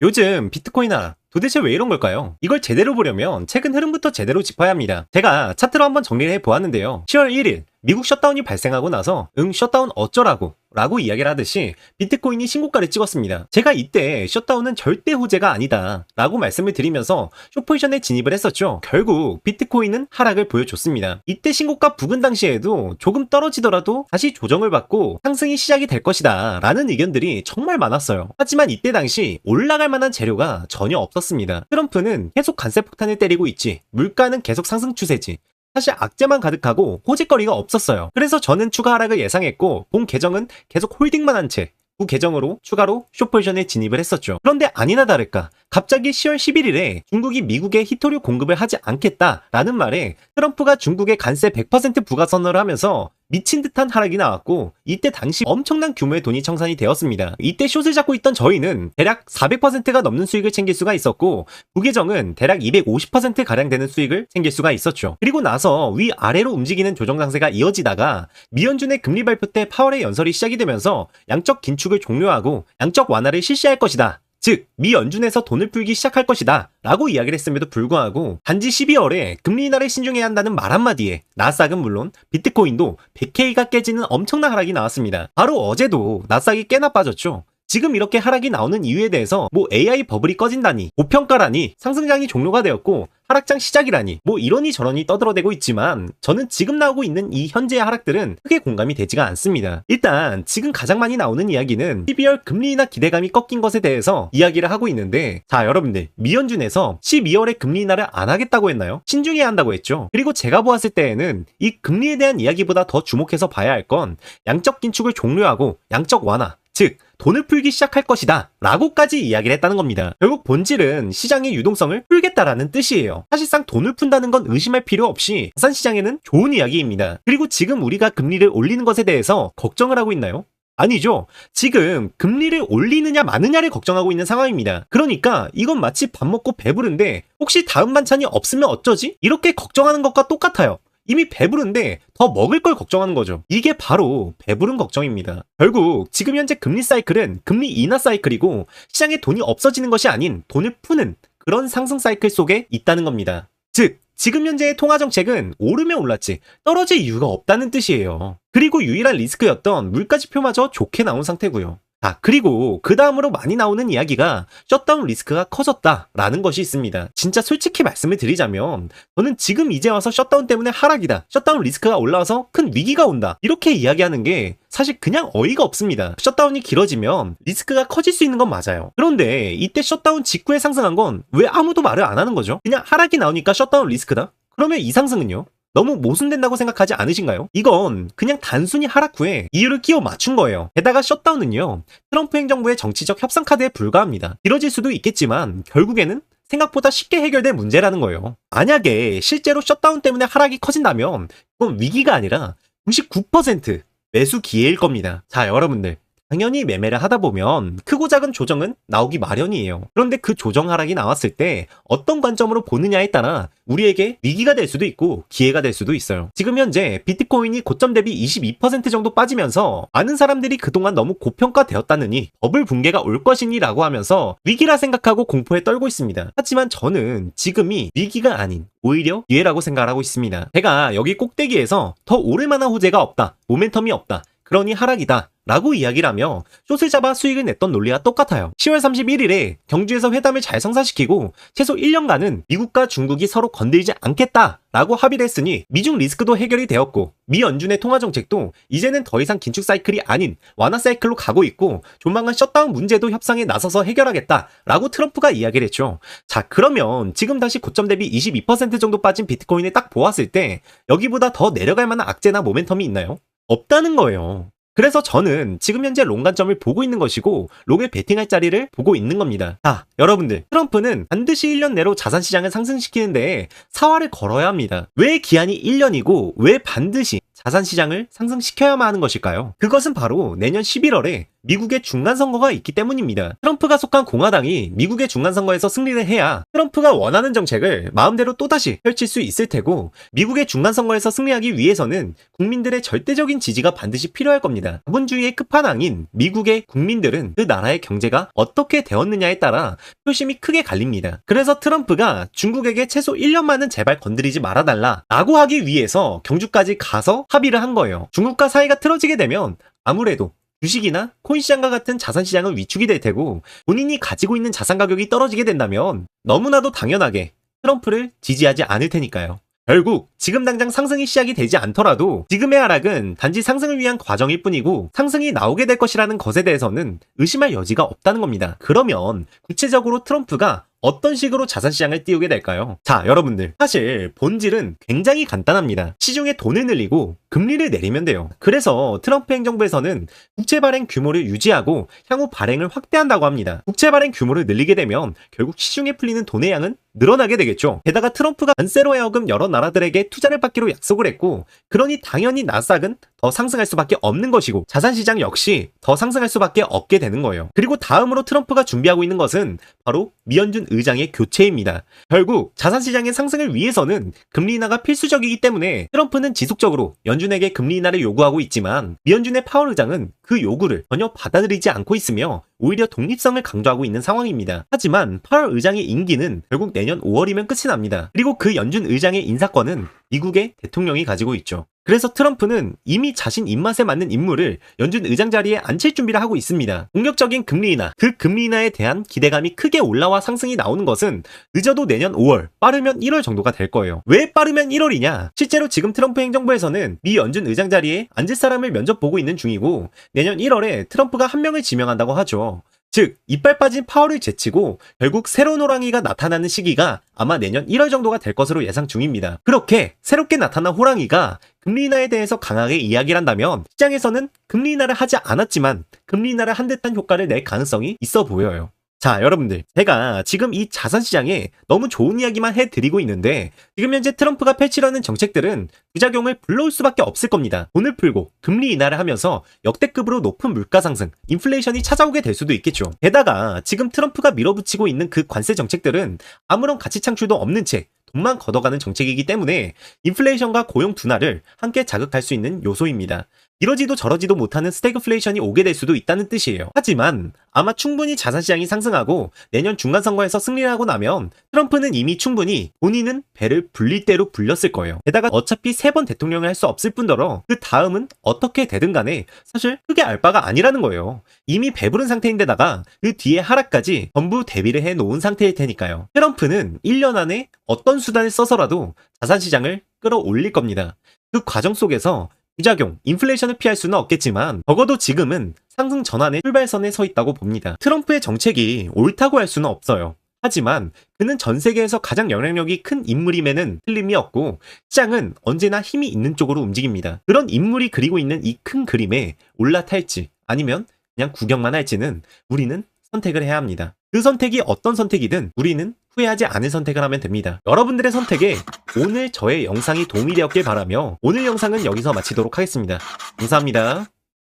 요즘 비트코인아 도대체 왜 이런 걸까요? 이걸 제대로 보려면 최근 흐름부터 제대로 짚어야 합니다. 제가 차트로 한번 정리를 해보았는데요. 10월 1일 미국 셧다운이 발생하고 나서 셧다운 어쩌라고 라고 이야기를 하듯이 비트코인이 신고가를 찍었습니다. 제가 이때 셧다운은 절대 호재가 아니다 라고 말씀을 드리면서 숏포지션에 진입을 했었죠. 결국 비트코인은 하락을 보여줬습니다. 이때 신고가 부근 당시에도 조금 떨어지더라도 다시 조정을 받고 상승이 시작이 될 것이다 라는 의견들이 정말 많았어요. 하지만 이때 당시 올라갈 만한 재료가 전혀 없었습니다. 트럼프는 계속 관세 폭탄을 때리고 있지, 물가는 계속 상승 추세지, 사실 악재만 가득하고 호재거리가 없었어요. 그래서 저는 추가 하락을 예상했고 본 계정은 계속 홀딩만 한 채 후 계정으로 추가로 숏포지션에 진입을 했었죠. 그런데 아니나 다를까 갑자기 10월 11일에 중국이 미국에 히토류 공급을 하지 않겠다라는 말에 트럼프가 중국에 관세 100% 부과 선언을 하면서 미친 듯한 하락이 나왔고 이때 당시 엄청난 규모의 돈이 청산이 되었습니다. 이때 숏을 잡고 있던 저희는 대략 400%가 넘는 수익을 챙길 수가 있었고 부계정은 대략 250%가량 되는 수익을 챙길 수가 있었죠. 그리고 나서 위아래로 움직이는 조정 강세가 이어지다가 미연준의 금리 발표 때 파월의 연설이 시작이 되면서 양적 긴축을 종료하고 양적 완화를 실시할 것이다. 즉, 미 연준에서 돈을 풀기 시작할 것이다 라고 이야기를 했음에도 불구하고 단지 12월에 금리 인하를 신중해야 한다는 말 한마디에 나스닥은 물론 비트코인도 100K가 깨지는 엄청난 하락이 나왔습니다. 바로 어제도 나스닥이 꽤나 빠졌죠. 지금 이렇게 하락이 나오는 이유에 대해서 AI 버블이 꺼진다니, 고평가라니, 상승장이 종료가 되었고 하락장 시작이라니 이러니 저러니 떠들어대고 있지만 저는 지금 나오고 있는 이 현재의 하락들은 크게 공감이 되지가 않습니다. 일단 지금 가장 많이 나오는 이야기는 12월 금리 인하 기대감이 꺾인 것에 대해서 이야기를 하고 있는데, 자 여러분들, 미연준에서 12월에 금리 인하를 안 하겠다고 했나요? 신중해야 한다고 했죠. 그리고 제가 보았을 때에는 이 금리에 대한 이야기보다 더 주목해서 봐야 할 건 양적 긴축을 종료하고 양적 완화, 즉 돈을 풀기 시작할 것이다 라고까지 이야기를 했다는 겁니다. 결국 본질은 시장의 유동성을 풀겠다라는 뜻이에요. 사실상 돈을 푼다는 건 의심할 필요 없이 자산시장에는 좋은 이야기입니다. 그리고 지금 우리가 금리를 올리는 것에 대해서 걱정을 하고 있나요? 아니죠. 지금 금리를 올리느냐 마느냐를 걱정하고 있는 상황입니다. 그러니까 이건 마치 밥 먹고 배부른데 혹시 다음 반찬이 없으면 어쩌지? 이렇게 걱정하는 것과 똑같아요. 이미 배부른데 더 먹을 걸 걱정하는 거죠. 이게 바로 배부른 걱정입니다. 결국 지금 현재 금리 사이클은 금리 인하 사이클이고 시장에 돈이 없어지는 것이 아닌 돈을 푸는 그런 상승 사이클 속에 있다는 겁니다. 즉 지금 현재의 통화정책은 오르면 올랐지 떨어질 이유가 없다는 뜻이에요. 그리고 유일한 리스크였던 물가지표마저 좋게 나온 상태고요. 그리고 그 다음으로 많이 나오는 이야기가 셧다운 리스크가 커졌다라는 것이 있습니다. 진짜 솔직히 말씀을 드리자면 저는 지금 이제 와서 셧다운 때문에 하락이다, 셧다운 리스크가 올라와서 큰 위기가 온다 이렇게 이야기하는 게 사실 그냥 어이가 없습니다. 셧다운이 길어지면 리스크가 커질 수 있는 건 맞아요. 그런데 이때 셧다운 직후에 상승한 건 왜 아무도 말을 안 하는 거죠? 그냥 하락이 나오니까 셧다운 리스크다? 그러면 이 상승은요? 너무 모순된다고 생각하지 않으신가요? 이건 그냥 단순히 하락 후에 이유를 끼워 맞춘 거예요. 게다가 셧다운은요, 트럼프 행정부의 정치적 협상 카드에 불과합니다. 길어질 수도 있겠지만 결국에는 생각보다 쉽게 해결될 문제라는 거예요. 만약에 실제로 셧다운 때문에 하락이 커진다면 그건 위기가 아니라 99% 매수 기회일 겁니다. 자 여러분들, 당연히 매매를 하다 보면 크고 작은 조정은 나오기 마련이에요. 그런데 그 조정 하락이 나왔을 때 어떤 관점으로 보느냐에 따라 우리에게 위기가 될 수도 있고 기회가 될 수도 있어요. 지금 현재 비트코인이 고점 대비 22% 정도 빠지면서 많은 사람들이 그동안 너무 고평가되었다느니 버블 붕괴가 올 것이니 라고 하면서 위기라 생각하고 공포에 떨고 있습니다. 하지만 저는 지금이 위기가 아닌 오히려 기회라고 생각을 하고 있습니다. 제가 여기 꼭대기에서 더 오를 만한 호재가 없다, 모멘텀이 없다, 그러니 하락이다 라고 이야기를 하며 숏을 잡아 수익을 냈던 논리와 똑같아요. 10월 31일에 경주에서 회담을 잘 성사시키고 최소 1년간은 미국과 중국이 서로 건들지 않겠다 라고 합의를 했으니 미중 리스크도 해결이 되었고 미 연준의 통화정책도 이제는 더 이상 긴축 사이클이 아닌 완화 사이클로 가고 있고 조만간 셧다운 문제도 협상에 나서서 해결하겠다 라고 트럼프가 이야기를 했죠. 자 그러면 지금 다시 고점 대비 22% 정도 빠진 비트코인을 딱 보았을 때 여기보다 더 내려갈 만한 악재나 모멘텀이 있나요? 없다는 거예요. 그래서 저는 지금 현재 롱 관점을 보고 있는 것이고 롱에 베팅할 자리를 보고 있는 겁니다. 여러분들, 트럼프는 반드시 1년 내로 자산시장을 상승시키는 데에 사활을 걸어야 합니다. 왜 기한이 1년이고 왜 반드시 자산시장을 상승시켜야만 하는 것일까요? 그것은 바로 내년 11월에 미국의 중간선거가 있기 때문입니다. 트럼프가 속한 공화당이 미국의 중간선거에서 승리를 해야 트럼프가 원하는 정책을 마음대로 또다시 펼칠 수 있을 테고, 미국의 중간선거에서 승리하기 위해서는 국민들의 절대적인 지지가 반드시 필요할 겁니다. 자본주의의 끝판왕인 미국의 국민들은 그 나라의 경제가 어떻게 되었느냐에 따라 표심이 크게 갈립니다. 그래서 트럼프가 중국에게 최소 1년만은 제발 건드리지 말아달라 라고 하기 위해서 경주까지 가서 합의를 한 거예요. 중국과 사이가 틀어지게 되면 아무래도 주식이나 코인시장과 같은 자산시장은 위축이 될 테고, 본인이 가지고 있는 자산 가격이 떨어지게 된다면 너무나도 당연하게 트럼프를 지지하지 않을 테니까요. 결국 지금 당장 상승이 시작이 되지 않더라도 지금의 하락은 단지 상승을 위한 과정일 뿐이고, 상승이 나오게 될 것이라는 것에 대해서는 의심할 여지가 없다는 겁니다. 그러면 구체적으로 트럼프가 어떤 식으로 자산시장을 띄우게 될까요? 자, 여러분들, 사실 본질은 굉장히 간단합니다. 시중에 돈을 늘리고 금리를 내리면 돼요. 그래서 트럼프 행정부에서는 국채 발행 규모를 유지하고 향후 발행을 확대한다고 합니다. 국채 발행 규모를 늘리게 되면 결국 시중에 풀리는 돈의 양은 늘어나게 되겠죠. 게다가 트럼프가 관세로 하여금 여러 나라들에게 투자를 받기로 약속을 했고, 그러니 당연히 나스닥은 더 상승할 수밖에 없는 것이고, 자산시장 역시 더 상승할 수밖에 없게 되는 거예요. 그리고 다음으로 트럼프가 준비하고 있는 것은 바로 미연준 의장의 교체입니다. 결국 자산시장의 상승을 위해서는 금리 인하가 필수적이기 때문에 트럼프는 지속적으로 연준에게 금리 인하를 요구하고 있지만, 미연준의 파월 의장은 그 요구를 전혀 받아들이지 않고 있으며 오히려 독립성을 강조하고 있는 상황입니다. 하지만 파월 의장의 임기는 결국 내년 5월이면 끝이 납니다. 그리고 그 연준 의장의 인사권은 미국의 대통령이 가지고 있죠. 그래서 트럼프는 이미 자신 입맛에 맞는 인물을 연준 의장 자리에 앉힐 준비를 하고 있습니다. 공격적인 금리 인하, 그 금리 인하에 대한 기대감이 크게 올라와 상승이 나오는 것은 늦어도 내년 5월, 빠르면 1월 정도가 될 거예요. 왜 빠르면 1월이냐? 실제로 지금 트럼프 행정부에서는 미 연준 의장 자리에 앉을 사람을 면접 보고 있는 중이고, 내년 1월에 트럼프가 한 명을 지명한다고 하죠. 즉, 이빨 빠진 파월을 제치고 결국 새로운 호랑이가 나타나는 시기가 아마 내년 1월 정도가 될 것으로 예상 중입니다. 그렇게 새롭게 나타난 호랑이가 금리 인하에 대해서 강하게 이야기를 한다면 시장에서는 금리 인하를 하지 않았지만 금리 인하를 한 듯한 효과를 낼 가능성이 있어 보여요. 자, 여러분들, 제가 지금 이 자산시장에 너무 좋은 이야기만 해드리고 있는데, 지금 현재 트럼프가 펼치려는 정책들은 부작용을 불러올 수밖에 없을 겁니다. 돈을 풀고 금리 인하를 하면서 역대급으로 높은 물가 상승, 인플레이션이 찾아오게 될 수도 있겠죠. 게다가 지금 트럼프가 밀어붙이고 있는 그 관세 정책들은 아무런 가치 창출도 없는 채 돈만 걷어가는 정책이기 때문에 인플레이션과 고용 둔화를 함께 자극할 수 있는 요소입니다. 이러지도 저러지도 못하는 스태그플레이션이 오게 될 수도 있다는 뜻이에요. 하지만 아마 충분히 자산시장이 상승하고 내년 중간선거에서 승리를 하고 나면 트럼프는 이미 충분히 본인은 배를 불릴 대로 불렸을 거예요. 게다가 어차피 3번 대통령을 할 수 없을 뿐더러 그 다음은 어떻게 되든 간에 사실 크게 알 바가 아니라는 거예요. 이미 배부른 상태인데다가 그 뒤에 하락까지 전부 대비를 해놓은 상태일 테니까요. 트럼프는 1년 안에 어떤 수단을 써서라도 자산시장을 끌어올릴 겁니다. 그 과정 속에서 부작용, 인플레이션을 피할 수는 없겠지만 적어도 지금은 상승 전환의 출발선에 서 있다고 봅니다. 트럼프의 정책이 옳다고 할 수는 없어요. 하지만 그는 전 세계에서 가장 영향력이 큰 인물임에는 틀림이 없고, 시장은 언제나 힘이 있는 쪽으로 움직입니다. 그런 인물이 그리고 있는 이 큰 그림에 올라탈지 아니면 그냥 구경만 할지는 우리는 선택을 해야 합니다. 그 선택이 어떤 선택이든 우리는 후회하지 않을 선택을 하면 됩니다. 여러분들의 선택에 오늘 저의 영상이 도움이 되었길 바라며 오늘 영상은 여기서 마치도록 하겠습니다. 감사합니다.